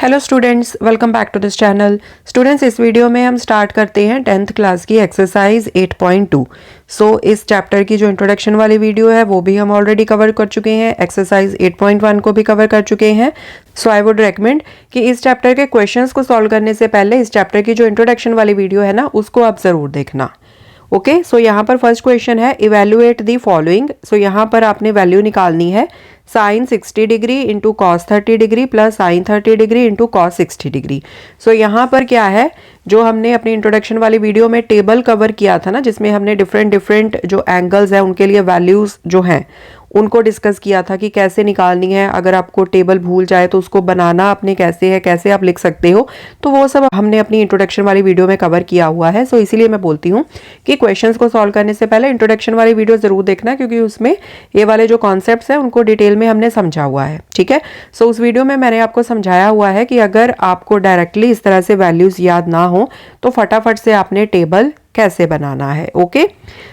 Hello students, welcome back to this channel. Students, इस video में हम स्टार्ट करते हैं 10th क्लास की एक्सरसाइज 8.2। इस चैप्टर की जो इंट्रोडक्शन वाली वीडियो है वो भी हम ऑलरेडी कवर कर चुके हैं, एक्सरसाइज 8.1 को भी कवर कर चुके हैं। आई वुड रेकमेंड कि इस चैप्टर के क्वेश्चंस को सॉल्व करने से पहले इस चैप्टर की जो इंट्रोडक्शन वाली वीडियो है ना, उसको आप ज़रूर देखना। ओके, सो यहाँ पर फर्स्ट क्वेश्चन है इवेल्युएट दी फॉलोइंग। सो यहाँ पर आपने वैल्यू निकालनी है sine 60 degree into cos 30 degree plus sine 30 degree into cos 60 degree. So यहाँ पर क्या है, जो हमने अपनी इंट्रोडक्शन वाली वीडियो में टेबल कवर किया था ना, जिसमें हमने डिफरेंट जो एंगल्स हैं उनके लिए वैल्यूज जो हैं उनको डिस्कस किया था कि कैसे निकालनी है। अगर आपको टेबल भूल जाए तो उसको बनाना आपने कैसे है, कैसे आप लिख सकते हो, तो वो सब हमने अपनी इंट्रोडक्शन वाली वीडियो में कवर किया हुआ है। सो इसीलिए मैं बोलती हूँ कि क्वेश्चंस को सॉल्व करने से पहले इंट्रोडक्शन वाली वीडियो जरूर देखना, क्योंकि उसमें ये वाले जो कॉन्सेप्ट्स हैं उनको डिटेल में हमने समझा हुआ है। ठीक है, सो उस वीडियो में मैंने आपको समझाया हुआ है कि अगर आपको डायरेक्टली इस तरह से वैल्यूज याद ना हो तो फटाफट से आपने टेबल कैसे बनाना है। ओके,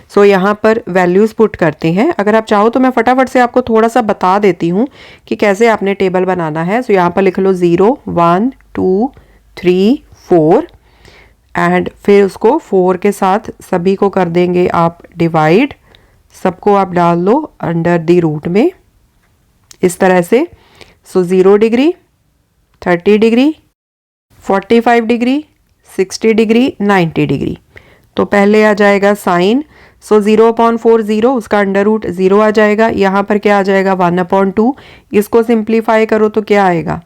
सो यहाँ पर वैल्यूज पुट करते हैं। अगर आप चाहो तो मैं फटाफट से आपको थोड़ा सा बता देती हूँ कि कैसे आपने टेबल बनाना है। सो यहाँ पर लिख लो 0 1 2 3 4 एंड फिर उसको 4 के साथ सभी को कर देंगे आप डिवाइड। सबको आप डाल लो अंडर द रूट में इस तरह से। सो 0 degree 30 degree 45 degree 60 degree 90 degree. तो पहले आ जाएगा साइन। सो 0/4 0, उसका अंडर रूट 0 आ जाएगा। यहाँ पर क्या आ जाएगा 1/2। इसको सिंप्लीफाई करो तो क्या आएगा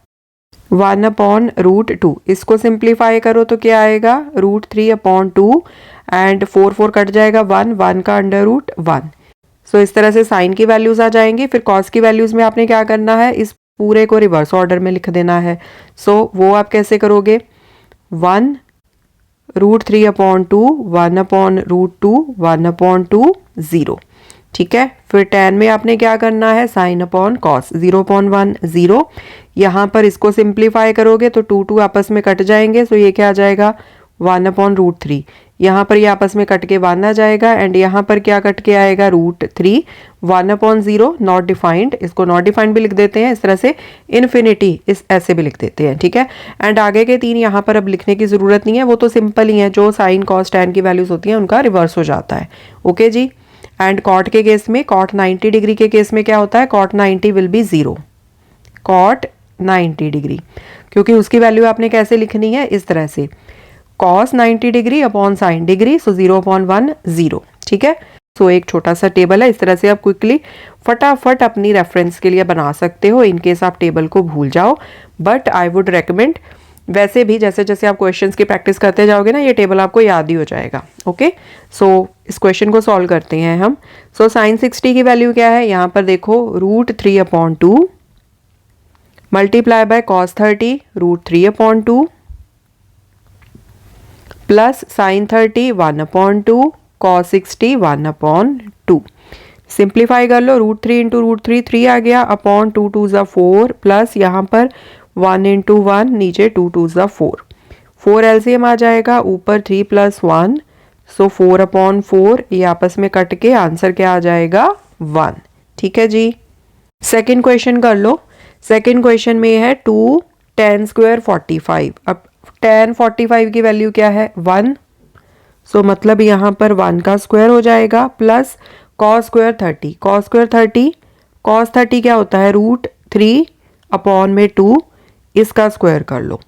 1/√2। इसको सिंप्लीफाई करो तो क्या आएगा √3/2 एंड 4 4 कट जाएगा 1 1 का अंडर रूट 1। सो इस तरह से साइन की वैल्यूज आ जाएंगी। फिर कॉस की वैल्यूज में आपने क्या करना है, इस पूरे को रिवर्स ऑर्डर में लिख देना है। सो वो आप कैसे करोगे 1√3/2 1/√2 1/2 0। ठीक है, फिर tan में आपने क्या करना है साइन अपॉन कॉस 0/1 0। यहाँ पर इसको सिंप्लीफाई करोगे तो 2 2 आपस में कट जाएंगे। सो ये क्या आ जाएगा 1/√3। यहाँ पर ये आपस में कट के 1 आ जाएगा एंड यहाँ पर क्या कट के आएगा √3। 1/0 नॉट डिफाइंड, इसको नॉट डिफाइंड भी लिख देते हैं इस तरह से। इन्फिनिटी इस ऐसे भी लिख देते हैं। ठीक है, एंड आगे के 3 यहाँ पर अब लिखने की जरूरत नहीं है, वो तो सिंपल ही है। जो साइन कॉस टैन की वैल्यूज होती हैं उनका रिवर्स हो जाता है। ओके जी, एंड कॉट के केस में, कॉट 90 डिग्री के केस में क्या होता है, cot 90 will be 0। Cot 90 degree, क्योंकि उसकी वैल्यू आपने कैसे लिखनी है इस तरह से cos 90 degree upon sine degree. So 0/1 0। ठीक है, सो एक छोटा सा टेबल है, इस तरह से आप क्विकली फटाफट अपनी रेफरेंस के लिए बना सकते हो इन केस आप टेबल को भूल जाओ। बट आई वुड रेकमेंड वैसे भी जैसे जैसे आप क्वेश्चंस की प्रैक्टिस करते जाओगे ना, ये टेबल आपको याद ही हो जाएगा। ओके, सो इस क्वेश्चन को सॉल्व करते हैं हम। सो साइन 60 की वैल्यू क्या है, यहाँ पर देखो √3/2 multiply by cos 30 √3/2 plus sine 30 1/2 cos 60 1/2। Simplify कर लो, √3 इंटू √3 3 आ गया, अपॉन 2 2 ज़ा 4 प्लस यहाँ पर 1 इंटू 1 नीचे 2 2 ज़ा 4। 4 एलसीएम आ जाएगा, ऊपर 3 + 1। सो 4/4 ये आपस में कट के आंसर क्या आ जाएगा 1। ठीक है जी, सेकेंड क्वेश्चन कर लो। सेकेंड क्वेश्चन में है 2 tan² 45। अब tan 45 की वैल्यू क्या है 1। सो मतलब यहाँ पर 1 का स्क्वायर हो जाएगा प्लस cos² 30। cos² 30, cos 30 क्या होता है √3/2, इसका स्क्वायर कर लो।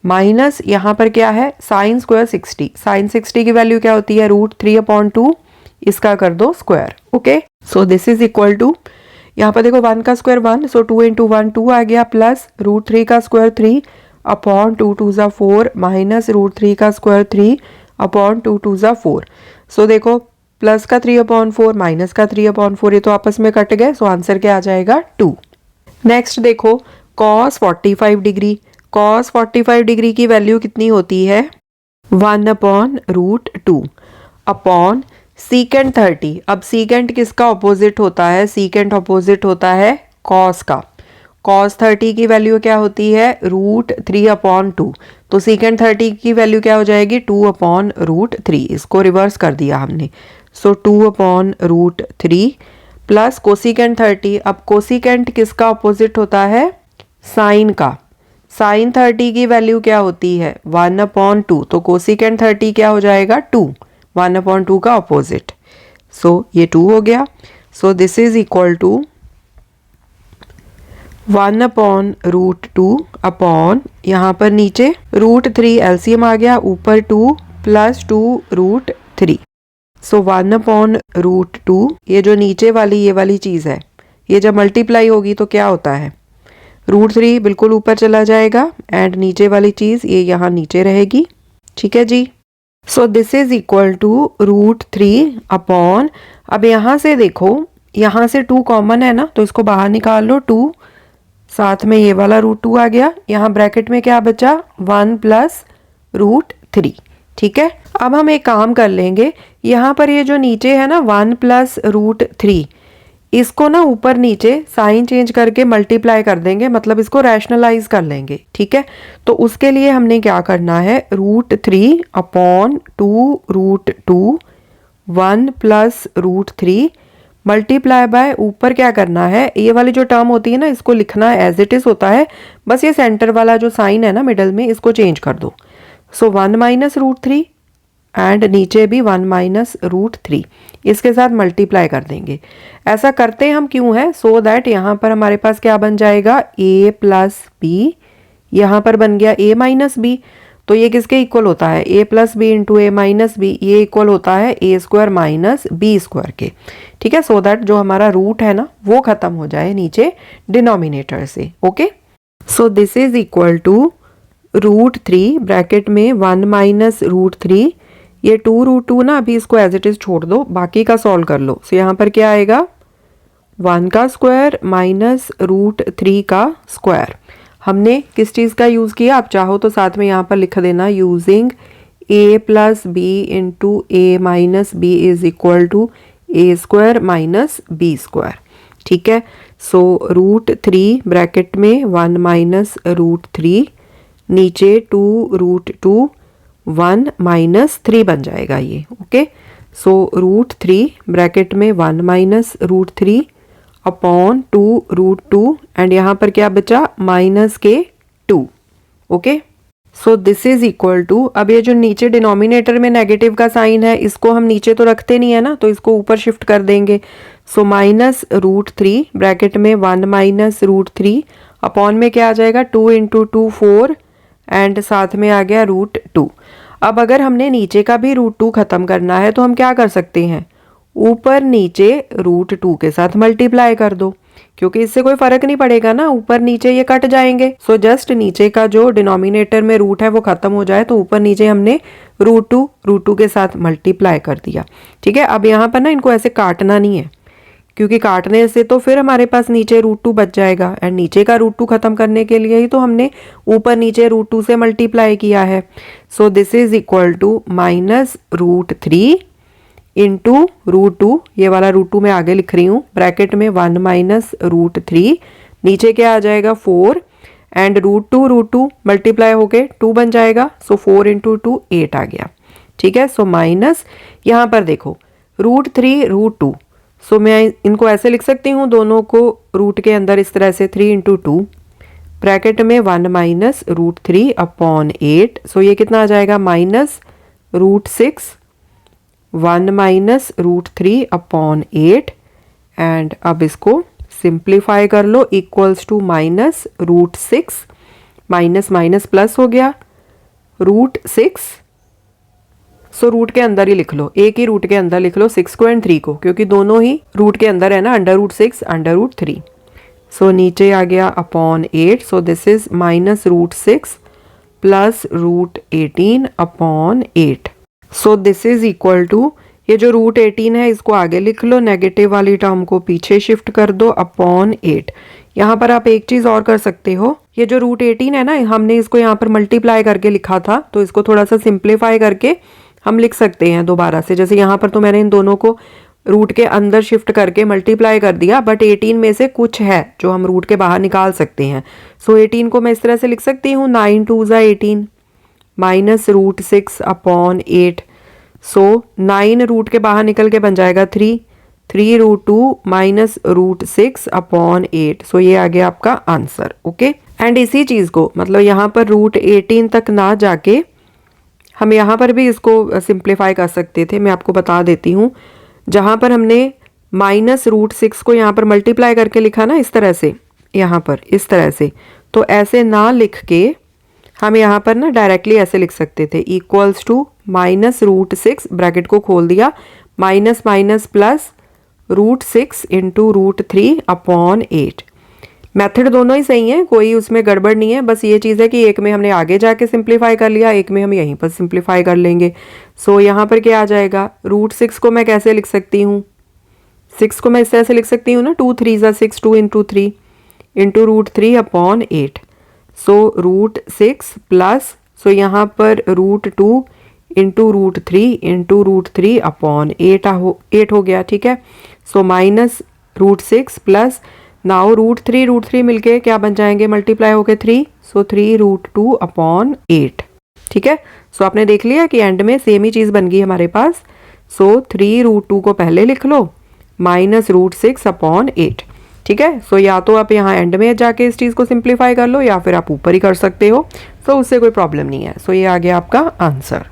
माइनस यहाँ पर क्या है sin² 60। sin 60 की वैल्यू क्या होती है √3/2, इसका कर दो square. Okay, so this is equal to, यहाँ पर देखो 1 का स्क्वायर 1, सो 2 इंटू 1 2 आ गया, प्लस √3 का स्क्वायर 3 अपॉन 2 2 ज़ा 4 माइनस √3 का स्क्वायर 3 अपॉन 2 2 ज़ा 4। सो देखो प्लस का 3/4 माइनस का 3/4 ये तो आपस में कट गए। सो आंसर क्या आ जाएगा 2। नेक्स्ट देखो cos 45 डिग्री। cos 45 डिग्री की वैल्यू कितनी होती है 1/√2 अपॉन सीकेंट 30। अब सीकेंट किसका ऑपोजिट होता है, सीकेंट ऑपोजिट होता है cos का। cos 30 की वैल्यू क्या होती है √3/2। तो सीकेंट 30 की वैल्यू क्या हो जाएगी 2/√3। इसको रिवर्स कर दिया हमने। सो 2/√3 प्लस कोसिकेंट 30। अब कोसिकेंट किसका ऑपोजिट होता है साइन का। साइन 30 की वैल्यू क्या होती है 1/2, तो कोसिकेंट 30 क्या हो जाएगा 2, 1/2 का ऑपोजिट। सो ये 2 हो गया। So this is equal to 1/√2 upon यहाँ पर नीचे √3 एलसीएम आ गया, ऊपर 2 + 2√3। सो 1/√2, ये जो नीचे वाली ये वाली चीज़ है, ये जब मल्टीप्लाई होगी तो क्या होता है √3 बिल्कुल ऊपर चला जाएगा एंड नीचे वाली चीज़ ये यहाँ नीचे रहेगी। ठीक है जी। So this is equal to √3 upon, अब यहाँ से देखो, यहाँ से 2 कॉमन है ना, तो इसको बाहर निकाल लो, 2 साथ में ये वाला √2 आ गया, यहाँ ब्रैकेट में क्या बचा 1 + √3। ठीक है, अब हम एक काम कर लेंगे, यहाँ पर ये जो नीचे है ना 1 + √3, इसको ना ऊपर नीचे साइन चेंज करके मल्टीप्लाई कर देंगे, मतलब इसको रैशनलाइज कर लेंगे। ठीक है, तो उसके लिए हमने क्या करना है √3 अपॉन 2√2 1 + √3 मल्टीप्लाई बाय ऊपर क्या करना है, ये वाली जो टर्म होती है ना इसको लिखना एज इट इज होता है, बस ये सेंटर वाला जो साइन है ना मिडल में इसको चेंज कर दो। सो 1 - √3 एंड नीचे भी 1 - √3, इसके साथ मल्टीप्लाई कर देंगे। ऐसा करते हम क्यों है, सो दैट यहाँ पर हमारे पास क्या बन जाएगा a + b, यहाँ पर बन गया a - b, तो ये किसके इक्वल होता है a + b × a - b, ये इक्वल होता है a² - b² के। ठीक है, सो दैट जो हमारा रूट है ना वो खत्म हो जाए नीचे डिनोमिनेटर से। Okay, so this is equal to √3 bracket में 1 - √3, ये 2√2 ना अभी इसको एज इट इज छोड़ दो, बाकी का सॉल्व कर लो। सो यहाँ पर क्या आएगा 1 का स्क्वायर माइनस √3 का स्क्वायर। हमने किस चीज़ का यूज़ किया, आप चाहो तो साथ में यहाँ पर लिख देना using a + b × a - b is equal to a² - b²। ठीक है, सो √3 ब्रैकेट में 1 - √3, नीचे 2√2 1 - 3 बन जाएगा ये। ओके, सो √3 ब्रैकेट में 1 - √3 अपॉन 2√2 एंड यहाँ पर क्या बचा -2। Okay, so this is equal to, अब ये जो नीचे डिनोमिनेटर में नेगेटिव का साइन है इसको हम नीचे तो रखते नहीं है ना, तो इसको ऊपर शिफ्ट कर देंगे। सो -√3 ब्रैकेट में 1 - √3 अपॉन में क्या आ जाएगा 2 × 2 4 एंड साथ में आ गया √2। अब अगर हमने नीचे का भी √2 खत्म करना है तो हम क्या कर सकते हैं, ऊपर नीचे √2 के साथ मल्टीप्लाई कर दो, क्योंकि इससे कोई फर्क नहीं पड़ेगा ना, ऊपर नीचे ये कट जाएंगे। सो जस्ट नीचे का जो डिनोमिनेटर में रूट है वो खत्म हो जाए, तो ऊपर नीचे हमने √2 के साथ मल्टीप्लाई कर दिया। ठीक है, अब यहाँ पर ना इनको ऐसे काटना नहीं है, क्योंकि काटने से तो फिर हमारे पास नीचे √2 बच जाएगा, एंड नीचे का √2 खत्म करने के लिए ही तो हमने ऊपर नीचे √2 से मल्टीप्लाई किया है। So this is equal to -√3 × √2, ये वाला √2 मैं आगे लिख रही हूँ, ब्रैकेट में 1 - √3, नीचे क्या आ जाएगा 4 एंड √2 मल्टीप्लाई होके 2 बन जाएगा। सो 4 × 2 8 आ गया। ठीक है, सो माइनस यहाँ पर देखो √3 √2, सो मैं इनको ऐसे लिख सकती हूँ दोनों को रूट के अंदर इस तरह से 3 × 2 ब्रैकेट में 1 - √3 अपॉन 8। सो ये कितना आ जाएगा -√6 1 - √3 अपॉन 8 एंड अब इसको सिंप्लीफाई कर लो, equals to -√6 minus minus plus हो गया √6। सो रूट के अंदर ही लिख लो, एक ही रूट के अंदर लिख लो 6 को एंड 3 को, क्योंकि दोनों ही रूट के अंदर है ना, √6 √3। सो नीचे आ गया upon 8। So this is -√6 plus √18 upon 8। So this is equal to, ये जो √18 है इसको आगे लिख लो, नेगेटिव वाली टर्म को पीछे शिफ्ट कर दो अपॉन 8। यहाँ पर आप एक चीज और कर सकते हो, ये जो √18 है ना, हमने इसको यहाँ पर मल्टीप्लाई करके लिखा था, तो इसको थोड़ा सा सिंप्लीफाई करके हम लिख सकते हैं दोबारा से। जैसे यहाँ पर तो मैंने इन दोनों को रूट के अंदर शिफ्ट करके मल्टीप्लाई कर दिया, बट 18 में से कुछ है जो हम रूट के बाहर निकाल सकते हैं। सो 18 को मैं इस तरह से लिख सकती हूँ 9 × 2 = 18 माइनस √6 अपॉन 8। सो 9 रूट के बाहर निकल के बन जाएगा 3 √2 माइनस √6 अपॉन 8। सो ये आ गया आपका आंसर। ओके, एंड इसी चीज़ को मतलब यहाँ पर √18 तक ना जाके हम यहाँ पर भी इसको सिंप्लीफाई कर सकते थे। मैं आपको बता देती हूँ, जहाँ पर हमने -√6 को यहाँ पर मल्टीप्लाई करके लिखा ना इस तरह से, यहाँ पर इस तरह से, तो ऐसे ना लिख के हम यहाँ पर ना डायरेक्टली ऐसे लिख सकते थे, इक्वल्स टू -√6 ब्रैकेट को खोल दिया, minus minus plus √6 into √3/8। Method दोनों ही सही है, कोई उसमें गड़बड़ नहीं है, बस ये चीज़ है कि एक में हमने आगे जाके सिंप्लीफाई कर लिया, एक में हम यहीं पर सिंप्लीफाई कर लेंगे। सो यहाँ पर क्या आ जाएगा, √6 को मैं कैसे लिख सकती हूँ, 6 को मैं इस तरह से लिख सकती हूँ ना, 2 3 ज़ा 6, 2 इंटू 3 इंटू √3/8। सो √6 प्लस, सो यहाँ पर √2 इंटू √3 इंटू √3/8 हो गया, ठीक है। सो माइनस √6 प्लस, नाउ √3 मिलके क्या बन जाएंगे, मल्टीप्लाई हो गए 3, सो 3√2/8, ठीक है। सो आपने देख लिया कि एंड में सेम ही चीज़ बन गई हमारे पास। सो 3√2 को पहले लिख लो, माइनस √6/8, ठीक है। सो या तो आप यहाँ एंड में जाके इस चीज़ को सिंप्लीफाई कर लो, या फिर आप ऊपर ही कर सकते हो, सो उससे कोई प्रॉब्लम नहीं है। सो ये आ गया आपका आंसर।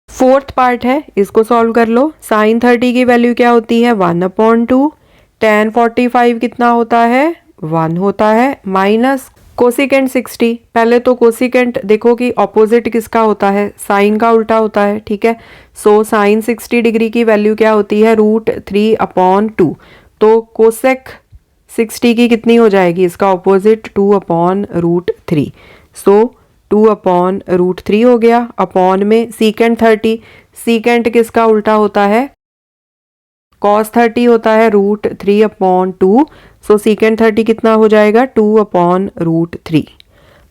फोर्थ पार्ट है, इसको सॉल्व कर लो। sin 30 की वैल्यू क्या होती है, 1/2। tan 45 कितना होता है, 1 होता है, माइनस कोसिकेंट 60। पहले तो कोसिकेंट देखो कि ऑपोजिट किसका होता है, साइन का उल्टा होता है, ठीक है। सो sin 60 डिग्री की वैल्यू क्या होती है, √3/2। तो कोसेक 60 की कितनी हो जाएगी, इसका ऑपोजिट 2/√3। सो 2/√3 हो गया, अपॉन में सीकेंट 30, सीकेंट किसका उल्टा होता है, cos 30 होता है √3/2। सो सीकेंट 30 कितना हो जाएगा, 2/√3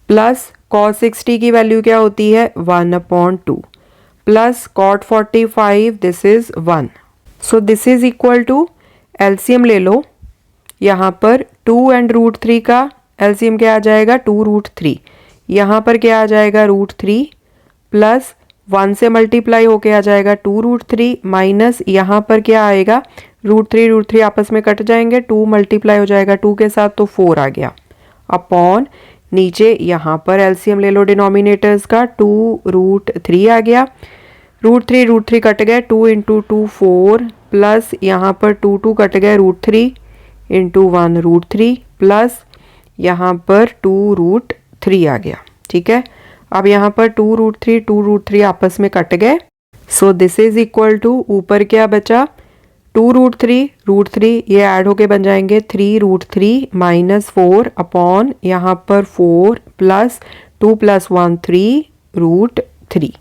प्लस cos 60 की वैल्यू क्या होती है, 1/2 plus cot 45, this is 1। So this is equal to, LCM ले लो, यहाँ पर 2 एंड √3 का एलसीएम क्या आ जाएगा, 2√3, यहाँ पर क्या आ जाएगा, √3 प्लस 1 से मल्टीप्लाई होके आ जाएगा 2√3, माइनस यहाँ पर क्या आएगा, √3 आपस में कट जाएंगे, 2 मल्टीप्लाई हो जाएगा 2 के साथ, तो 4 आ गया, अपॉन नीचे यहाँ पर एलसीएम ले लो डिनोमिनेटर्स का, 2√3 आ गया, √3 कट गए, 2 इंटू 2 4, प्लस यहाँ पर 2 कट गए, √3 इंटू 1 √3, प्लस यहाँ पर 2√3 आ गया, ठीक है। अब यहाँ पर 2√3 आपस में कट गए, so this is equal to, ऊपर क्या बचा, 2√3 ये ऐड होके बन जाएंगे 3√3 माइनस 4 अपॉन यहाँ पर 4 प्लस 2 प्लस 1 3√3,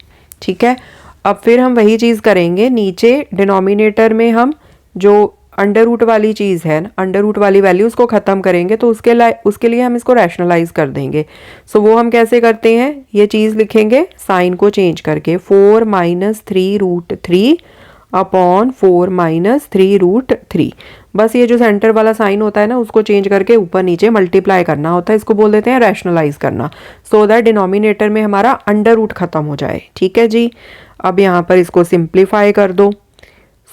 ठीक है। अब फिर हम वही चीज़ करेंगे, नीचे डिनोमिनेटर में हम जो अंडर रूट वाली चीज़ है ना, अंडर रूट वाली वैल्यू उसको ख़त्म करेंगे, तो उसके लिए हम इसको रैशनलाइज कर देंगे। सो वो हम कैसे करते हैं, ये चीज़ लिखेंगे साइन को चेंज करके, 4 माइनस 3√3 अपॉन 4 माइनस 3√3। बस ये जो सेंटर वाला साइन होता है ना, उसको चेंज करके ऊपर नीचे मल्टीप्लाई करना होता है, इसको बोल देते हैं रैशनलाइज करना, सो दैट डिनोमिनेटर में हमारा अंडर रूट ख़त्म हो जाए, ठीक है जी। अब यहाँ पर इसको सिंप्लीफाई कर दो,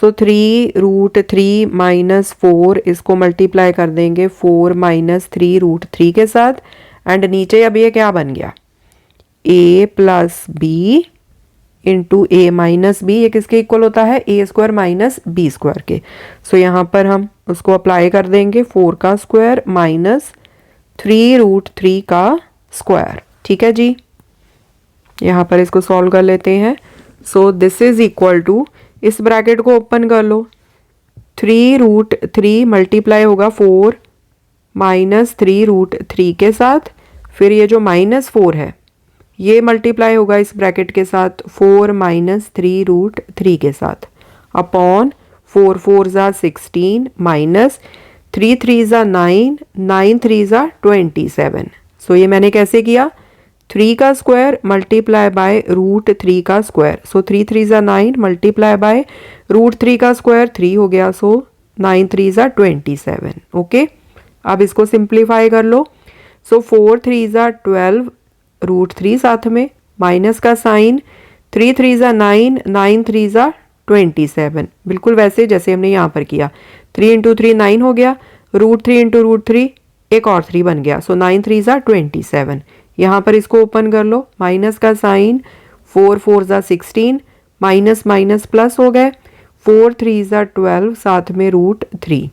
सो 3√3 माइनस 4, इसको मल्टीप्लाई कर देंगे 4 माइनस 3√3 के साथ, एंड नीचे अब ये क्या बन गया, a plus B into a minus B, ये किसके इक्वल होता है, a² माइनस b² के। सो यहाँ पर हम उसको अप्लाई कर देंगे, 4 का स्क्वायर माइनस 3√3 का स्क्वायर, ठीक है जी। यहाँ पर इसको सॉल्व कर लेते हैं। So this is equal to, इस ब्रैकेट को ओपन कर लो, 3√3 मल्टीप्लाई होगा 4 माइनस 3√3 के साथ, फिर ये जो -4 है ये मल्टीप्लाई होगा इस ब्रैकेट के साथ 4 माइनस 3√3 के साथ, अपॉन 4 4 ज़ा 16 माइनस 3 3 ज़ा 9, 9 3 ज़ा 27। सो ये मैंने कैसे किया, 3 का स्क्वायर मल्टीप्लाई बाय √3 का स्क्वायर, सो 3 3 ज़ा 9 मल्टीप्लाई बाय √3 का स्क्वायर 3 हो गया, सो 9 3 ज़ा 27, ओके। अब इसको सिंप्लीफाई कर लो, सो 4 3 ज़ा 12, √3 साथ में माइनस का साइन, 3 3 ज़ा 9, 9 3 ज़ा 27, बिल्कुल वैसे जैसे हमने यहाँ पर किया, 3 इंटू 3 9 हो गया, √3 इंटू √3 एक और 3 बन गया, सो 9 3 ज़ा 27। यहाँ पर इसको ओपन कर लो, माइनस का साइन, 4 4 ज़ा 16, माइनस माइनस प्लस हो गए, 4 3 ज़ा 12, साथ में √3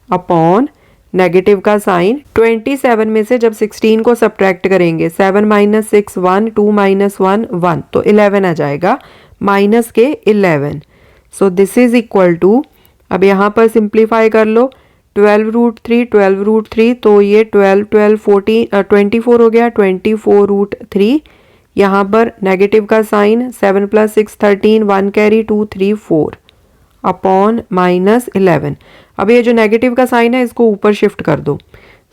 अपॉन नेगेटिव का साइन। 27 में से जब 16 को सब्ट्रैक्ट करेंगे, 7 माइनस 6 1, 2 माइनस 1 1, तो 11 आ जाएगा, माइनस के 11। So this is equal to, अब यहाँ पर सिंप्लीफाई कर लो, 12 √3, तो ये 12 12 14 24 हो गया, 24 √3। यहाँ पर नेगेटिव का साइन, 7 + 6 13, 1 कैरी 2 3 4 अपॉन माइनस 11। अब ये जो नेगेटिव का साइन है इसको ऊपर शिफ्ट कर दो,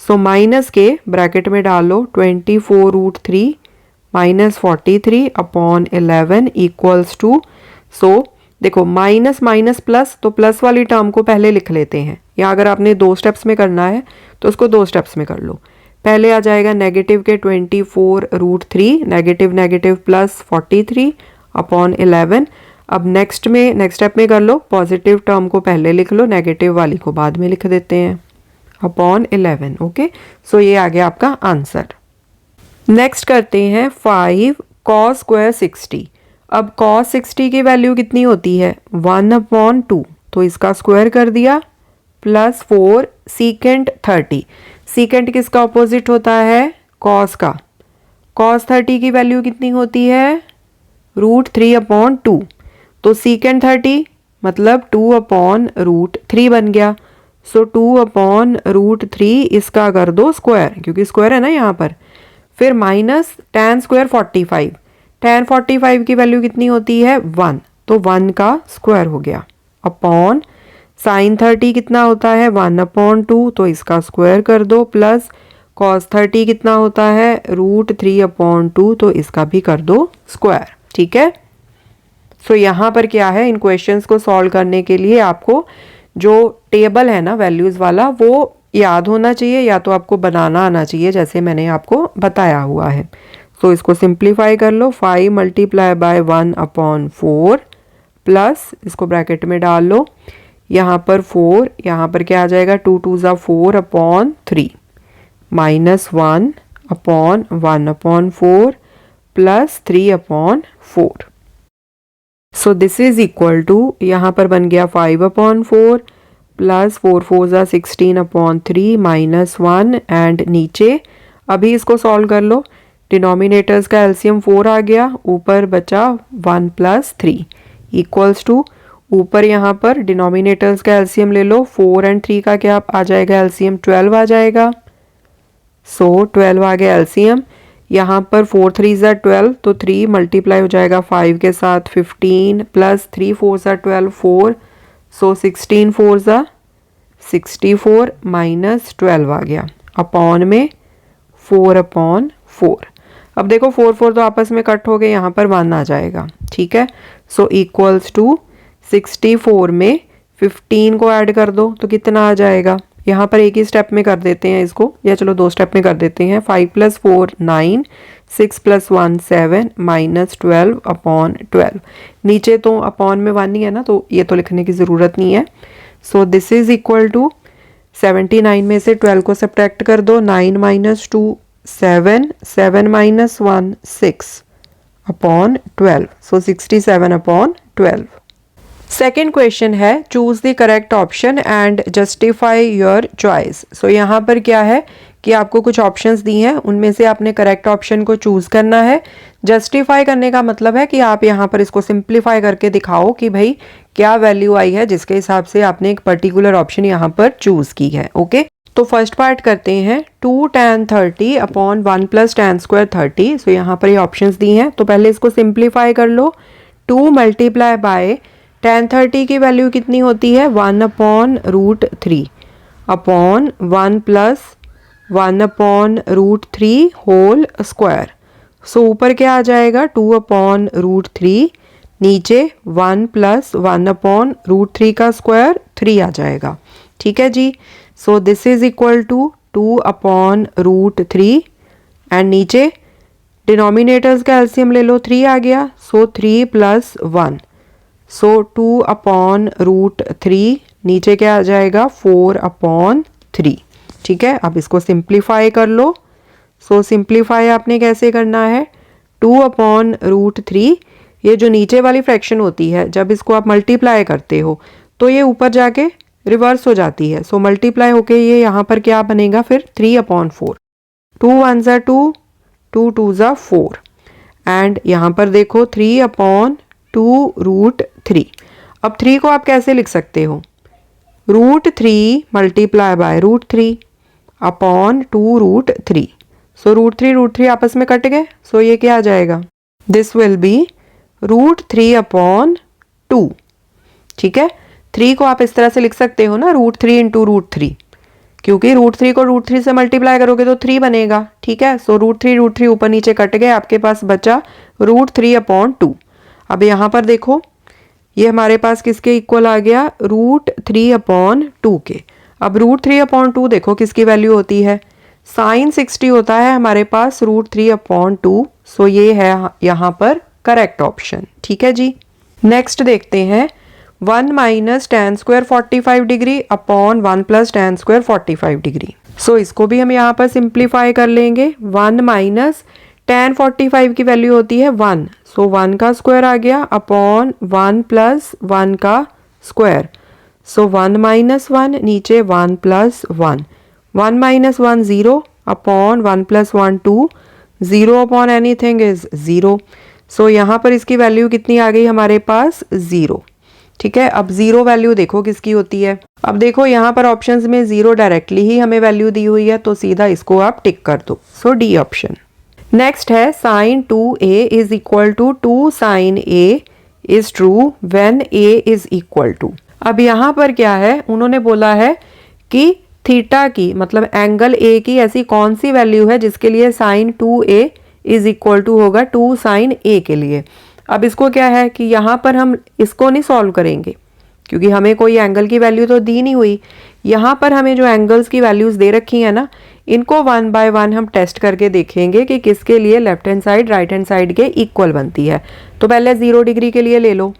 सो माइनस के ब्रैकेट में डालो 24 √3 माइनस 43 अपॉन 11 इक्वल्स टू, सो देखो माइनस माइनस प्लस, तो प्लस वाली टर्म को पहले लिख लेते हैं, या अगर आपने 2 स्टेप्स में करना है तो उसको 2 स्टेप्स में कर लो। पहले आ जाएगा नेगेटिव के 24 √3, नेगेटिव नेगेटिव प्लस 43 अपॉन 11। अब नेक्स्ट स्टेप में कर लो, पॉजिटिव टर्म को पहले लिख लो, नेगेटिव वाली को बाद में लिख देते हैं, अपॉन 11। ओके, सो ये आ गया आपका आंसर। नेक्स्ट करते हैं 5 cos स्क्वायर 60। अब cos 60 की वैल्यू कितनी होती है, 1/2, तो इसका स्क्वायर कर दिया, प्लस 4 सीकेंट 30। सीकेंट किसका ऑपोजिट होता है, cos का। cos 30 की वैल्यू कितनी होती है, √3/2, तो सीकेंट 30 मतलब 2/√3 बन गया, सो 2/√3 इसका कर दो स्क्वायर, क्योंकि स्क्वायर है ना यहाँ पर। फिर माइनस tan स्क्वायर 45, tan 45 की वैल्यू कितनी होती है, 1, तो 1 का स्क्वायर हो गया, अपॉन साइन 30 कितना होता है, 1/2, तो इसका स्क्वायर कर दो, प्लस cos 30 कितना होता है, √3/2, तो इसका भी कर दो स्क्वायर। ठीक है, सो यहाँ पर क्या है, इन क्वेश्चंस को सॉल्व करने के लिए आपको जो टेबल है ना वैल्यूज़ वाला, वो याद होना चाहिए, या तो आपको बनाना आना चाहिए, जैसे मैंने आपको बताया हुआ है। सो इसको सिंप्लीफाई कर लो, 5 × 1/4 प्लस, इसको ब्रैकेट में डाल लो, यहाँ पर 4, यहाँ पर क्या आ जाएगा, 2 2 ज़ा 4 upon 3, minus 1 upon 1/4 plus 3/4। So this is equal to, यहाँ पर बन गया 5/4 प्लस 4 4 ज़ा 16/3 माइनस 1, एंड नीचे अभी इसको सॉल्व कर लो, डिनोमिनेटर्स का एलसीएम 4 आ गया, ऊपर बचा 1 + 3 इक्वल्स टू, ऊपर यहाँ पर डिनोमिनेटर्स का एलसीएम ले लो, 4 और 3 का क्या आ जाएगा एलसीएम, 12 आ जाएगा, सो 12 आ गया एलसीएम। यहाँ पर 4 3 ज़ा 12, तो 3 मल्टीप्लाई हो जाएगा 5 के साथ, 15 प्लस 3 4 ज़ा 12 4, सो 16 4 ज़ा 64 माइनस 12 आ गया, अपॉन में 4/4। अब देखो 4 4 तो आपस में कट हो गए, यहाँ पर 1 आ जाएगा। ठीक है, सो इक्वल्स टू 64 में 15 को ऐड कर दो, तो कितना आ जाएगा, यहाँ पर एक ही स्टेप में कर देते हैं इसको, या चलो 2 स्टेप में कर देते हैं, 5 + 4 9, 6 + 1 7 माइनस 12/12। नीचे तो अपॉन में 1 ही है ना, तो ये तो लिखने की ज़रूरत नहीं है। So this is equal to 79 में से 12 को सब्ट्रैक्ट कर दो, 9 - 2 7, 7 - 1 6 अपॉन 12, सो 67/12। सेकेंड क्वेश्चन है, choose the correct option and justify your choice. So यहाँ पर क्या है कि आपको कुछ ऑप्शंस दी हैं, उनमें से आपने करेक्ट ऑप्शन को चूज करना है। जस्टिफाई करने का मतलब है कि आप यहाँ पर इसको सिंप्लीफाई करके दिखाओ कि भाई क्या वैल्यू आई है जिसके हिसाब से आपने एक पर्टिकुलर ऑप्शन यहाँ पर चूज की है। ओके, तो फर्स्ट पार्ट करते हैं, 2 tan 30 अपॉन 1 + tan स्क्वायर 30। सो यहाँ पर ये ऑप्शंस दी हैं, तो पहले इसको सिंप्लीफाई कर लो। 2 मल्टीप्लाई बाय tan 30 की वैल्यू कितनी होती है, 1/√3 अपॉन 1 + 1/√3 होल स्क्वायर। सो ऊपर क्या आ जाएगा, 2/√3, नीचे 1 + 1/√3 का स्क्वायर 3 आ जाएगा। ठीक है जी, so this is equal to 2/√3, and नीचे डिनोमिनेटर्स का एलसीएम ले लो, 3 आ गया, सो 3 + 1, सो 2/√3, नीचे क्या आ जाएगा 4/3। ठीक है, अब इसको सिंप्लीफाई कर लो। सो सिंप्लीफाई आपने कैसे करना है, 2/√3, ये जो नीचे वाली फ्रैक्शन होती है जब इसको आप मल्टीप्लाई करते हो तो ये ऊपर जाके रिवर्स हो जाती है। सो मल्टीप्लाई होके ये यहाँ पर क्या बनेगा फिर 3/4, 2 1 ज़ा 2, 2 2 ज़ा 4 एंड यहाँ पर देखो 3/2√3। अब 3 को आप कैसे लिख सकते हो, √3 मल्टीप्लाई बाय √3 अपॉन 2√3। सो √3 आपस में कट गए, सो ये क्या आ जाएगा, दिस विल बी √3/2। ठीक है, 3 को आप इस तरह से लिख सकते हो ना, √3 इंटू √3, क्योंकि √3 को √3 से मल्टीप्लाई करोगे तो 3 बनेगा। ठीक है, सो √3 ऊपर नीचे कट गए, आपके पास बचा √3/2। अब यहाँ पर देखो ये हमारे पास किसके इक्वल आ गया, √3/2 के। अब √3/2 देखो किसकी वैल्यू होती है, sin 60 होता है हमारे पास √3/2। सो ये है यहाँ पर करेक्ट ऑप्शन। ठीक है जी, नेक्स्ट देखते हैं 1 - tan² 45 degree upon 1 + tan² 45 degree. सो इसको भी हम यहाँ पर सिंप्लीफाई कर लेंगे। 1 - tan 45 की वैल्यू होती है 1, सो 1 का स्क्वायर आ गया अपॉन 1 + 1 का स्क्वायर। सो 1 - 1 नीचे 1 + 1, 1 - 1 0 अपॉन 1 + 1 2, 0 अपॉन एनीथिंग इज 0। सो यहाँ पर इसकी वैल्यू कितनी आ गई हमारे पास, 0। ठीक है, अब 0 वैल्यू देखो किसकी होती है। अब देखो यहाँ पर ऑप्शंस में 0 डायरेक्टली ही हमें वैल्यू दी हुई है, तो सीधा इसको आप टिक कर दो। So D option. नेक्स्ट है sin 2a is equal to 2 sin a is true when a is equal to. अब यहाँ पर क्या है, उन्होंने बोला है कि थीटा की मतलब एंगल a की ऐसी कौन सी वैल्यू है जिसके लिए sin 2a is equal to होगा 2 sin a के लिए। अब इसको क्या है कि यहाँ पर हम इसको नहीं सॉल्व करेंगे क्योंकि हमें कोई एंगल की वैल्यू तो दी नहीं हुई। यहाँ पर हमें जो एंगल्स की वैल्यूज दे रखी है ना, इनको 1 बाय 1 हम टेस्ट करके देखेंगे कि किसके लिए left hand side right hand side के इक्वल बनती है। तो पहले 0 डिग्री के लिए ले लो,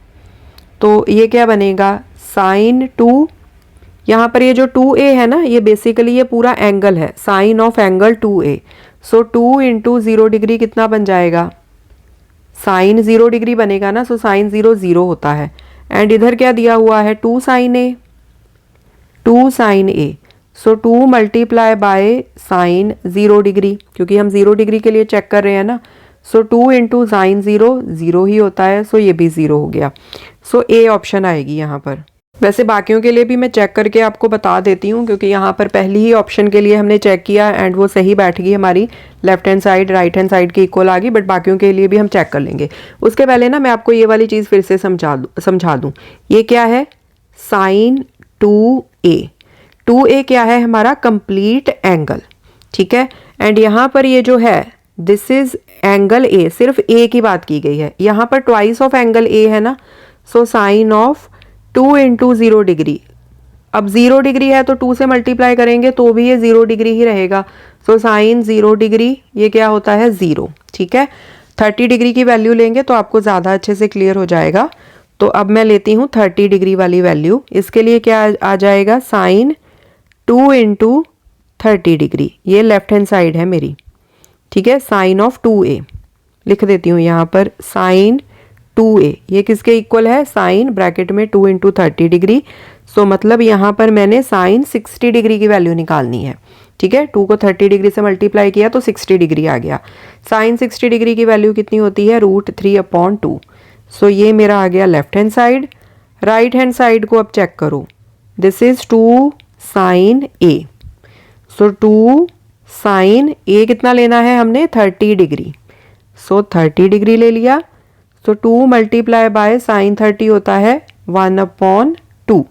तो ये क्या बनेगा, sin 2, यहाँ पर ये जो 2a है ना, ये बेसिकली ये पूरा एंगल है, sine of angle 2a। So 2 × 0 degree कितना बन जाएगा, साइन 0 डिग्री बनेगा ना। सो साइन 0 0 होता है एंड इधर क्या दिया हुआ है, 2 sin a, 2 sin a। So 2 multiply by sine 0 degree, क्योंकि हम 0 डिग्री के लिए चेक कर रहे हैं ना। सो 2 × sin 0 0 ही होता है, सो ये भी 0 हो गया। सो ए ऑप्शन आएगी यहाँ पर। वैसे बाकियों के लिए भी मैं चेक करके आपको बता देती हूँ, क्योंकि यहाँ पर पहली ही ऑप्शन के लिए हमने चेक किया एंड वो सही बैठ गई हमारी, left hand side right hand side के इक्वल आ गई, बट बाकियों के लिए भी हम चेक कर लेंगे। उसके पहले ना मैं आपको ये वाली चीज़ फिर से समझा दूँ। ये क्या है, sin 2a, 2a क्या है हमारा, कंप्लीट एंगल। ठीक है, एंड यहाँ पर ये जो है दिस इज एंगल a, सिर्फ a की बात की गई है। यहाँ पर ट्वाइस ऑफ एंगल a है ना, सो साइन ऑफ 2 × 0 डिग्री। अब 0 डिग्री है तो 2 से मल्टीप्लाई करेंगे तो भी ये 0 डिग्री ही रहेगा। सो साइन 0 डिग्री ये क्या होता है, 0। ठीक है, 30 डिग्री की वैल्यू लेंगे तो आपको ज़्यादा अच्छे से क्लियर हो जाएगा। तो अब मैं लेती हूँ 30 डिग्री वाली वैल्यू। इसके लिए क्या आ जाएगा, साइन 2 × 30 डिग्री, ये लेफ्ट हैंड साइड है मेरी। ठीक है, साइन ऑफ 2a लिख देती हूँ यहाँ पर, साइन 2a ये किसके इक्वल है, साइन ब्रैकेट में 2 × 30 डिग्री। सो मतलब यहाँ पर मैंने साइन 60 डिग्री की वैल्यू निकालनी है। ठीक है, 2 को 30 डिग्री से मल्टीप्लाई किया तो 60 डिग्री आ गया। साइन 60 डिग्री की वैल्यू कितनी होती है, √3/2। सो ये मेरा आ गया left hand side. Right hand side को अब चेक करो, this is 2 sin a। So 2 sin a कितना लेना है हमने, 30 डिग्री। सो 30 डिग्री ले लिया। सो 2 मल्टीप्लाई बाय साइन 30 होता है 1/2।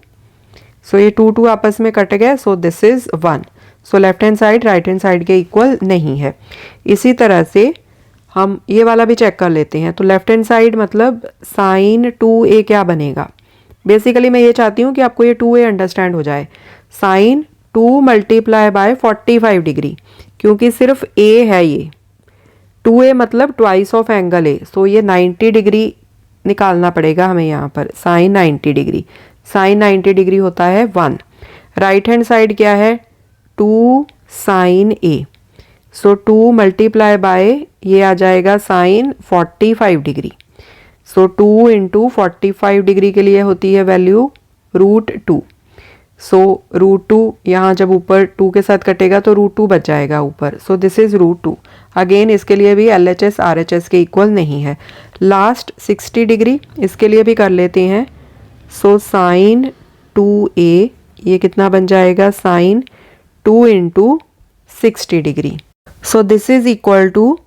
सो ये 2 आपस में कट गए, so this is 1। So left hand side right hand side के इक्वल नहीं है। इसी तरह से हम ये वाला भी चेक कर लेते हैं। तो लेफ्ट हैंड साइड मतलब साइन 2a क्या बनेगा, बेसिकली मैं ये चाहती हूँ कि आपको ये 2a अंडरस्टैंड हो जाए। साइन 2 मल्टीप्लाई बाय 45 डिग्री, क्योंकि सिर्फ a है ये, 2a मतलब ट्वाइस ऑफ एंगल a। सो ये 90 डिग्री निकालना पड़ेगा हमें यहाँ पर, साइन 90 डिग्री। साइन 90 डिग्री होता है 1। राइट हैंड साइड क्या है, 2 sine A. So 2 multiply by ये आ जाएगा sine 45 degree. So 2 into 45 degree के लिए होती है वैल्यू √2। सो √2 यहाँ जब ऊपर 2 के साथ कटेगा तो √2 बच जाएगा ऊपर। सो दिस इज √2। अगेन इसके लिए भी LHS RHS के इक्वल नहीं है। लास्ट 60 डिग्री, इसके लिए भी कर लेते हैं। सो साइन 2a ये कितना बन जाएगा, sine 2 into 60 degree. So this is equal to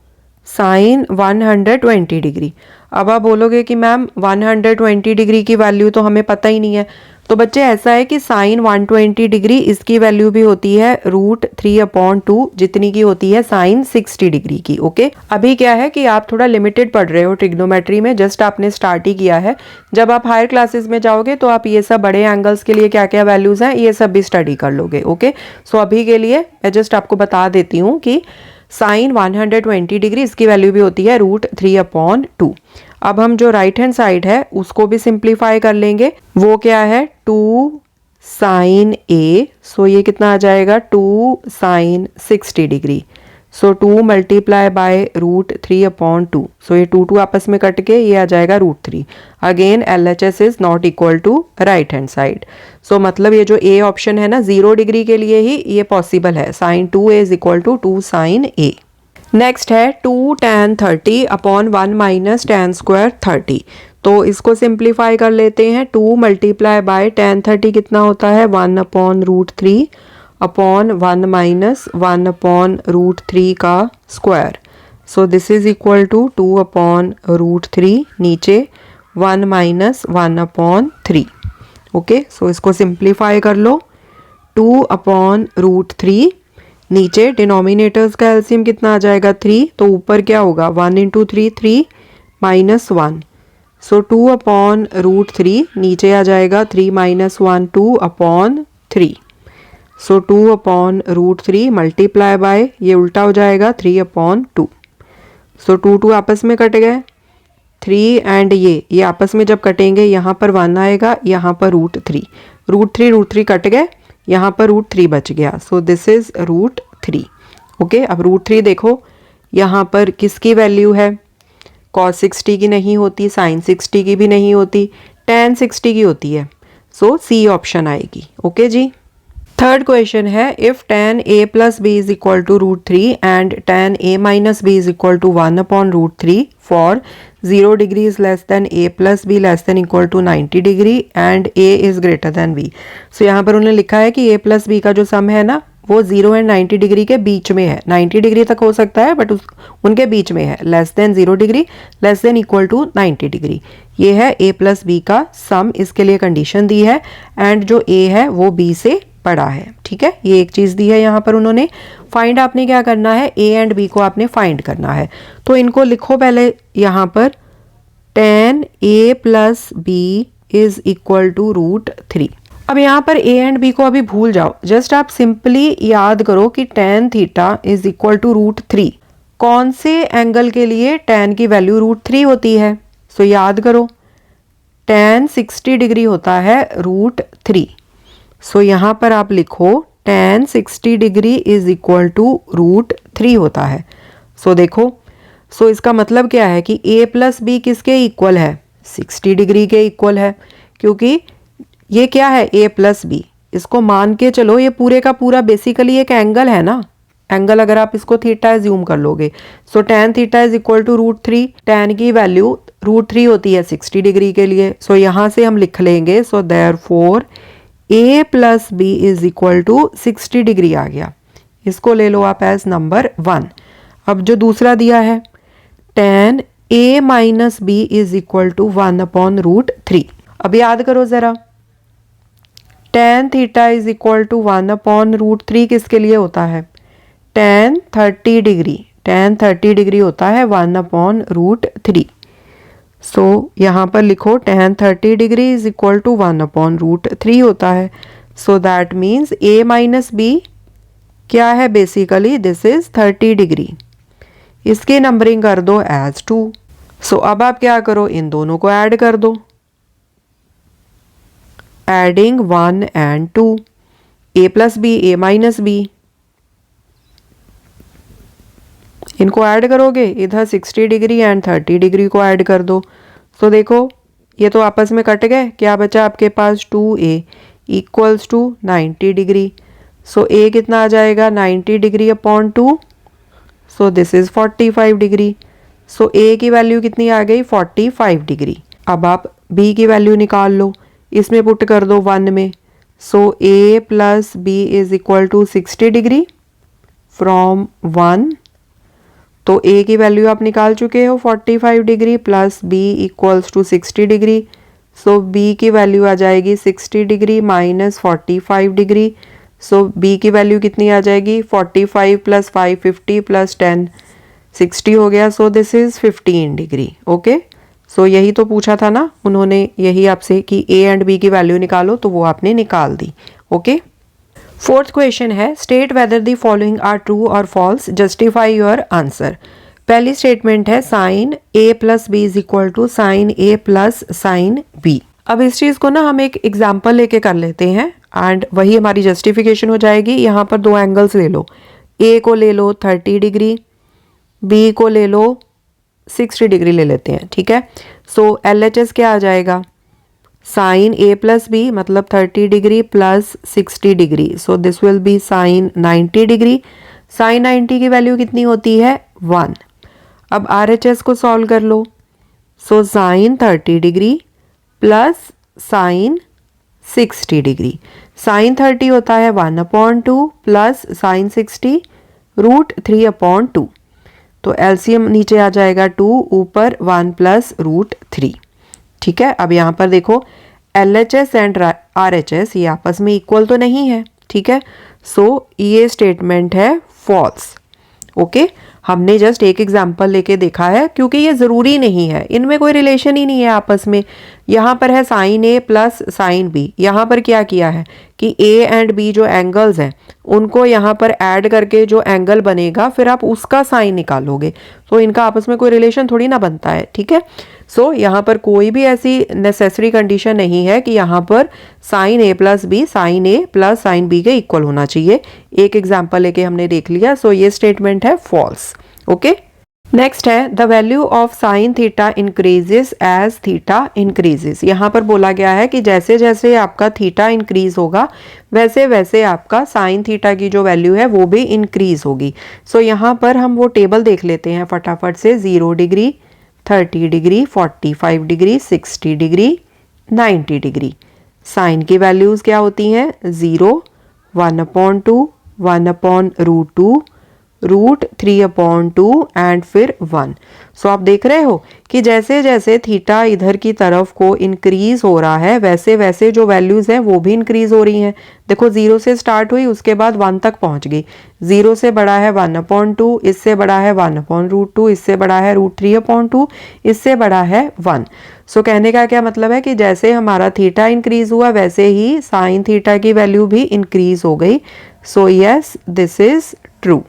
sine 120 degree. अब आप बोलोगे कि मैम 120 डिग्री की वैल्यू तो हमें पता ही नहीं है। तो बच्चे ऐसा है कि साइन 120 डिग्री इसकी वैल्यू भी होती है √3/2 जितनी की होती है साइन 60 डिग्री की। ओके, अभी क्या है कि आप थोड़ा लिमिटेड पढ़ रहे हो ट्रिग्नोमेट्री में, जस्ट आपने स्टार्ट ही किया है। जब आप हायर क्लासेस में जाओगे तो आप ये सब बड़े एंगल्स के लिए क्या क्या वैल्यूज हैं ये सब भी स्टडी कर लोगे। ओके, सो अभी के लिए मैं जस्ट आपको बता देती हूँ कि साइन 120 डिग्री इसकी वैल्यू भी होती है √3/2। अब हम जो राइट हैंड साइड है उसको भी सिंप्लीफाई कर लेंगे। वो क्या है, 2 साइन ए। सो ये कितना आ जाएगा, 2 sine 60 degree. So 2 multiply by √3/2। So ये 2 आपस में कट के ये आ जाएगा √3। Again LHS is not equal to right hand side. So मतलब ये जो ए ऑप्शन है ना 0 डिग्री के लिए ही ये पॉसिबल है। Sine 2a is equal to 2 sine A. Next है 2 tan 30/1 माइनस tan स्क्वायर 30। तो इसको सिंप्लीफाई कर लेते हैं। 2 मल्टीप्लाई बाय tan 30 कितना होता है, 1/√3/1 माइनस 1/√3 का square. So this is equal to 2/√3 नीचे 1 माइनस 1/3। ओके, सो इसको सिंप्लीफाई कर लो। 2/√3 नीचे डिनोमिनेटर्स का एलसीएम कितना आ जाएगा 3, तो ऊपर क्या होगा 1 इंटू 3 3 माइनस 1। सो 2/√3 नीचे आ जाएगा 3 माइनस 1 2/3। सो 2/√3 मल्टीप्लाई बाय ये उल्टा हो जाएगा 3/2। सो 2 आपस में कट गए। 3 एंड ये आपस में जब कटेंगे यहाँ पर 1 आएगा, यहाँ पर √3 कट गए, यहाँ पर √3 बच गया। So this is √3। ओके, अब √3 देखो यहाँ पर किसकी वैल्यू है, cos 60 की नहीं होती, sin 60 की भी नहीं होती, tan 60 की होती है। सो सी ऑप्शन आएगी। ओके जी। थर्ड क्वेश्चन है, if tan a plus b is equal to √3 and tan a minus b is equal to 1/√3 for 0 degree is less than a plus b less than equal to 90 degree and a is greater than b। सो यहाँ पर उन्होंने लिखा है कि a plus b का जो सम है ना वो 0 एंड 90 डिग्री के बीच में है। 90 डिग्री तक हो सकता है बट उनके बीच में है। Less than 0 degree less than equal to 90 degree. ये है a plus b का सम, इसके लिए कंडीशन दी है एंड जो a है वो b से बड़ा है। ठीक है, ये एक चीज दी है यहाँ पर उन्होंने। फाइंड आपने क्या करना है, a एंड b को आपने फाइंड करना है। तो इनको लिखो पहले यहाँ पर tan a plus b is equal to √3। अब यहाँ पर a एंड b को अभी भूल जाओ, जस्ट आप सिंपली याद करो कि tan theta is equal to √3। कौन से एंगल के लिए tan की वैल्यू √3 होती है, सो याद करो tan 60 डिग्री होता है √3। सो यहाँ पर आप लिखो tan 60 degree is equal to √3 होता है। सो देखो, सो इसका मतलब क्या है कि a प्लस बी किसके इक्वल है, 60 डिग्री के इक्वल है, क्योंकि ये क्या है a प्लस बी, इसको मान के चलो ये पूरे का पूरा बेसिकली एक एंगल है ना। एंगल अगर आप इसको थीटा एज्यूम कर लोगे, so tan theta is equal to √3। tan की वैल्यू √3 होती है 60 डिग्री के लिए। सो यहाँ से हम लिख लेंगे, so therefore a plus B is equal to 60 degree आ गया। इसको ले लो आप एज नंबर 1। अब जो दूसरा दिया है tan a minus B is equal to 1/√3। अब याद करो जरा, tan theta is equal to 1/√3 किसके लिए होता है, tan 30 डिग्री। tan 30 डिग्री होता है 1/√3। सो यहाँ पर लिखो tan 30 degree is equal to 1/√3 होता है। So that means a minus B क्या है, बेसिकली दिस इज 30 डिग्री। इसकी नंबरिंग कर दो एज 2। सो अब आप क्या करो, इन दोनों को ऐड कर दो, adding 1 and 2, a plus B a minus B इनको ऐड करोगे, इधर 60 डिग्री एंड 30 डिग्री को ऐड कर दो। तो देखो ये तो आपस में कट गए, क्या बचा आपके पास 2a equals to 90 degree. So a कितना आ जाएगा 90 degree upon 2, so this is 45 degree. So a की वैल्यू कितनी आ गई 45 डिग्री। अब आप b की वैल्यू निकाल लो, इसमें पुट कर दो 1 में। So a plus B is equal to 60 degree from 1। तो a की वैल्यू आप निकाल चुके हो 45 degree plus b equals to 60 degree. So b की वैल्यू आ जाएगी 60 degree minus 45 degree. So b की वैल्यू कितनी आ जाएगी 45 प्लस 5 50 प्लस 10 60 हो गया। So this is 15 degree. Okay, so यही तो पूछा था ना उन्होंने, यही आपसे कि a एंड b की वैल्यू निकालो, तो वो आपने निकाल दी। ओके, फोर्थ क्वेश्चन है state whether the following are true और फॉल्स, जस्टिफाई योर आंसर। पहली स्टेटमेंट है sine a plus B is equal to sine a plus sine b। अब इस चीज को ना हम एक एग्जाम्पल लेके कर लेते हैं एंड वही हमारी जस्टिफिकेशन हो जाएगी। यहाँ पर दो एंगल्स ले लो, a को ले लो 30 डिग्री, b को ले लो 60 डिग्री ले लेते हैं, ठीक है। सो LHS क्या आ जाएगा साइन a प्लस बी मतलब 30 degree plus 60 degree. So this will be sine 90 degree. Sine 90 की वैल्यू कितनी होती है 1। अब RHS को सॉल्व कर लो। So sine 30 degree plus sine 60 degree. Sine 30 होता है 1/2 प्लस साइन 60 √3/2। तो LCM नीचे आ जाएगा 2, ऊपर 1 प्लस √3। ठीक है, अब यहाँ पर देखो LHS एंड RHS ये आपस में इक्वल तो नहीं है, ठीक है। सो ये स्टेटमेंट है फॉल्स। ओके, हमने जस्ट एक एग्जांपल लेके देखा है क्योंकि ये ज़रूरी नहीं है, इनमें कोई रिलेशन ही नहीं है आपस में। यहाँ पर है sine a plus sine b, यहाँ पर क्या किया है कि a एंड b जो एंगल्स हैं उनको यहाँ पर ऐड करके जो एंगल बनेगा फिर आप उसका साइन निकालोगे, तो इनका आपस में कोई रिलेशन थोड़ी ना बनता है, ठीक है। सो यहाँ पर कोई भी ऐसी नेसेसरी कंडीशन नहीं है कि यहाँ पर sine a plus B sine a plus sine b के इक्वल होना चाहिए। एक एग्जाम्पल लेके हमने देख लिया, सो ये स्टेटमेंट है फॉल्स। ओके, नेक्स्ट है the value of sine theta increases as theta increases. यहाँ पर बोला गया है कि जैसे जैसे आपका थीटा इंक्रीज होगा वैसे वैसे आपका साइन थीटा की जो वैल्यू है वो भी इंक्रीज होगी। सो यहाँ पर हम वो टेबल देख लेते हैं फटाफट से। 0 degree, 30 degree, 45 degree, 60 degree, 90 degree. Sine की वैल्यूज़ क्या होती हैं 0, 1/2, 1/√2, √3/2 एंड फिर 1। सो आप देख रहे हो कि जैसे जैसे थीटा इधर की तरफ को इंक्रीज हो रहा है वैसे वैसे जो वैल्यूज़ हैं वो भी इंक्रीज हो रही हैं। देखो 0 से स्टार्ट हुई, उसके बाद 1 तक पहुंच गई। 0 से बड़ा है 1/2, इससे बड़ा है 1/√2, इससे बड़ा है √3/2, इससे बड़ा है 1। सो कहने का क्या मतलब है कि जैसे हमारा थीटा इंक्रीज हुआ वैसे ही साइन थीटा की वैल्यू भी इंक्रीज हो गई। So yes, this is true.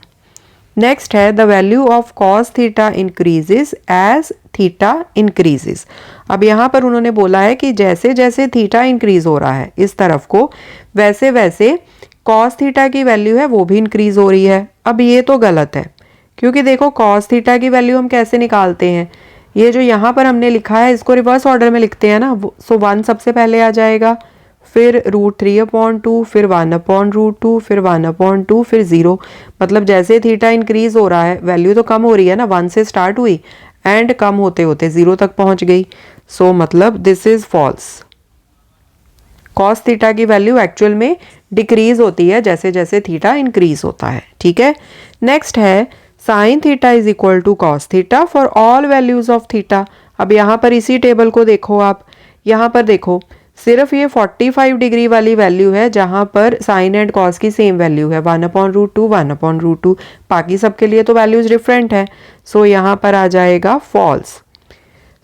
Next है the value of cos theta increases as theta increases. अब यहाँ पर उन्होंने बोला है कि जैसे जैसे थीटा इंक्रीज हो रहा है इस तरफ को वैसे वैसे कॉस थीटा की वैल्यू है वो भी इंक्रीज हो रही है। अब ये तो गलत है क्योंकि देखो कॉस थीटा की वैल्यू हम कैसे निकालते हैं, ये जो यहाँ पर हमने लिखा है इसको रिवर्स ऑर्डर में लिखते हैं ना। सो 1 सबसे पहले आ जाएगा, फिर √3/2, फिर 1/√2, फिर 1/2, फिर 0। मतलब जैसे थीटा इंक्रीज हो रहा है वैल्यू तो कम हो रही है ना, 1 से स्टार्ट हुई एंड कम होते होते 0 तक पहुंच गई। सो मतलब this is false. Cos theta की वैल्यू एक्चुअल में डिक्रीज होती है जैसे जैसे थीटा इंक्रीज होता है, ठीक है। नेक्स्ट है sine theta is equal to cos theta for all values of theta. अब यहाँ पर इसी टेबल को देखो आप, यहाँ पर देखो सिर्फ ये 45 डिग्री वाली वैल्यू है जहां पर साइन एंड कॉस की सेम वैल्यू है 1/√2, 1/√2। बाकी सबके लिए तो वैल्यूज डिफरेंट है। सो यहाँ पर आ जाएगा फॉल्स।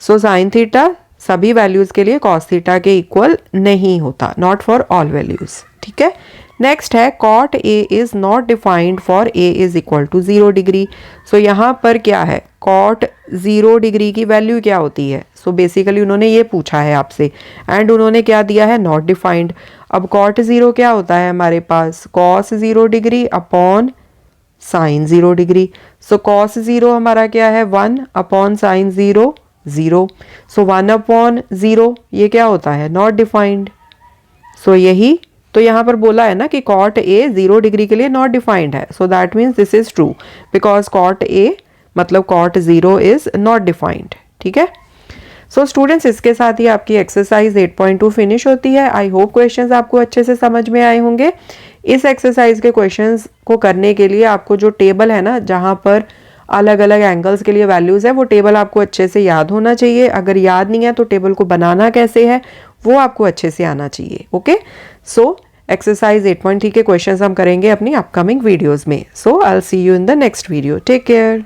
सो साइन थीटा सभी वैल्यूज के लिए कॉस थीटा के इक्वल नहीं होता, नॉट फॉर ऑल वैल्यूज, ठीक है। नेक्स्ट है cot A is not defined for A is equal to 0 degree. So यहाँ पर क्या है कॉट 0 डिग्री की वैल्यू क्या होती है। सो बेसिकली उन्होंने ये पूछा है आपसे एंड उन्होंने क्या दिया है नॉट डिफाइंड। अब कॉट 0 क्या होता है हमारे पास cos 0 degree upon sine 0 degree. So cos 0 हमारा क्या है 1 अपॉन साइन 0 0। सो 1 अपॉन 0 ये क्या होता है नॉट डिफाइंड। सो यही तो यहाँ पर बोला है ना कि कॉट ए 0 डिग्री के लिए नॉट डिफाइंड है। So that means this is true because cot A मतलब कॉट 0 इज नॉट डिफाइंड। ठीक है। सो स्टूडेंट्स इसके साथ ही आपकी एक्सरसाइज 8.2 फिनिश होती है। आई होप क्वेश्चंस आपको अच्छे से समझ में आए होंगे। इस एक्सरसाइज के क्वेश्चंस को करने के लिए आपको जो टेबल है ना जहाँ पर अलग अलग एंगल्स के लिए वैल्यूज है वो टेबल आपको अच्छे से याद होना चाहिए। अगर याद नहीं है तो टेबल को बनाना कैसे है वो आपको अच्छे से आना चाहिए। ओके। सो एक्सरसाइज 8.3 के क्वेश्चंस हम करेंगे अपनी अपकमिंग वीडियोस में। So I will see you in the next video. Take care.